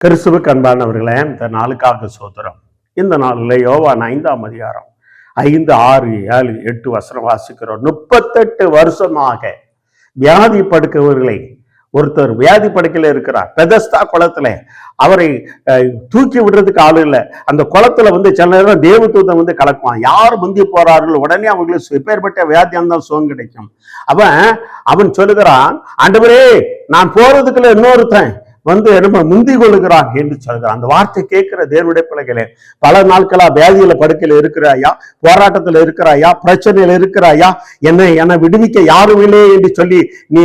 கிறிஸ்துவுக்கு அன்பானவர்களே, இந்த நாளுக்காக சோத்திரம். இந்த நாளில் யோவான் 5ஆம் அதிகாரம் 5, 6, 7, 8 வசனம் வாசிக்கிறோம். 38 வருஷமாக வியாதி படுக்கவர்களை ஒருத்தர் வியாதி படுக்கையில இருக்கிறார். பெதஸ்தா குளத்துல அவரை தூக்கி விடுறதுக்கு ஆளு இல்லை. அந்த குளத்துல சில நேரம் தேவதூதன் கலக்குவான். யார் முந்தி போறார்கள் உடனே அவங்களுக்கு எப்பேற்பட்ட வியாதியா இருந்தாலும் சுகம் கிடைக்கும். அவன் சொல்லுகிறான், ஆண்டவரே நான் போறதுக்குள்ள இன்னொருத்தன் நம்ம முந்தி கொள்ளுகிறான் என்று சொல்கிறான். அந்த வார்த்தை கேட்கிற தேவனுடைய பிள்ளைகளே, பல நாட்களா வியாதியில படுக்கையில இருக்கிறாயா, போராட்டத்துல இருக்கிறாயா, பிரச்சனையில இருக்கிறாயா, என்னை விடுவிக்க யாரும் இல்லையே என்று சொல்லி நீ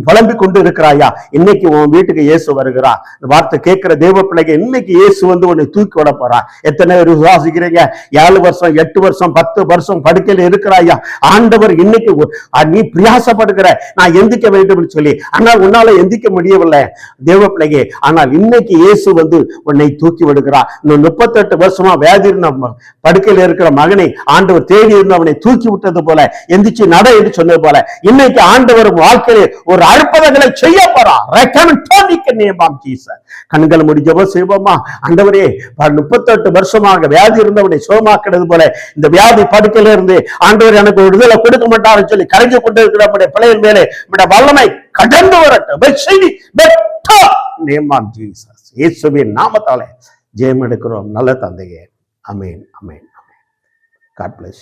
புலம்பி கொண்டு இருக்கிறாயா? இன்னைக்கு உன் வீட்டுக்கு இயேசு வருகிறா. இந்த வார்த்தை கேட்கிற தேவ பிள்ளைங்க, இன்னைக்கு இயேசு உன்னை தூக்கி விட போறா. எத்தனை பேர் விசுவாசிக்கிறீங்க? 7 வருஷம் 8 வருஷம் 10 வருஷம் படுக்கையில இருக்கிறாயா? ஆண்டவர் இன்னைக்கு நீ பிரயாசப்படுகிற, நான் எந்திக்க வேண்டும் சொல்லி, ஆனால் உன்னால எந்திக்க முடியவில்லை தேவ பிள்ளைங்க. ஆனால் இன்னைக்கு இயேசு உன்னை தூக்கி விடுகிறார். 38 வருஷமா வியாதி இருந்த படுக்கையில் இருக்கிற மகனை ஆண்டவர் தேடி இருந்து அவனை தூக்கி விட்டது போல, எந்திரிச்சு நட என்று சொன்னது போல, இன்னைக்கு ஆண்டவர் வாழ்க்கையில ஒரு அற்புதங்களை செய்ய போறார். கண்கள் முடிஞ்சவோ செய்வோமா? ஆண்டவரே, 38 வருஷமாக வியாதி இருந்தவனை சுகமாக்குறது போல இந்த வியாதி படுக்கையில இருந்து ஆண்டவர் எனக்கு ஒரு விடுதலை கொடுக்க மாட்டாருன்னு சொல்லி கரைஞ்சு கொண்டு இருக்கிற பிள்ளைகள் மேலே வல்லமை கடந்து வரட்டும். நேம் ஆஃப் ஜீசஸ், இயேசுவின் நாமத்தாலே ஜெயம் எடுக்கிறோம் நல்ல தந்தையே. ஆமென், ஆமென், ஆமென். God bless you.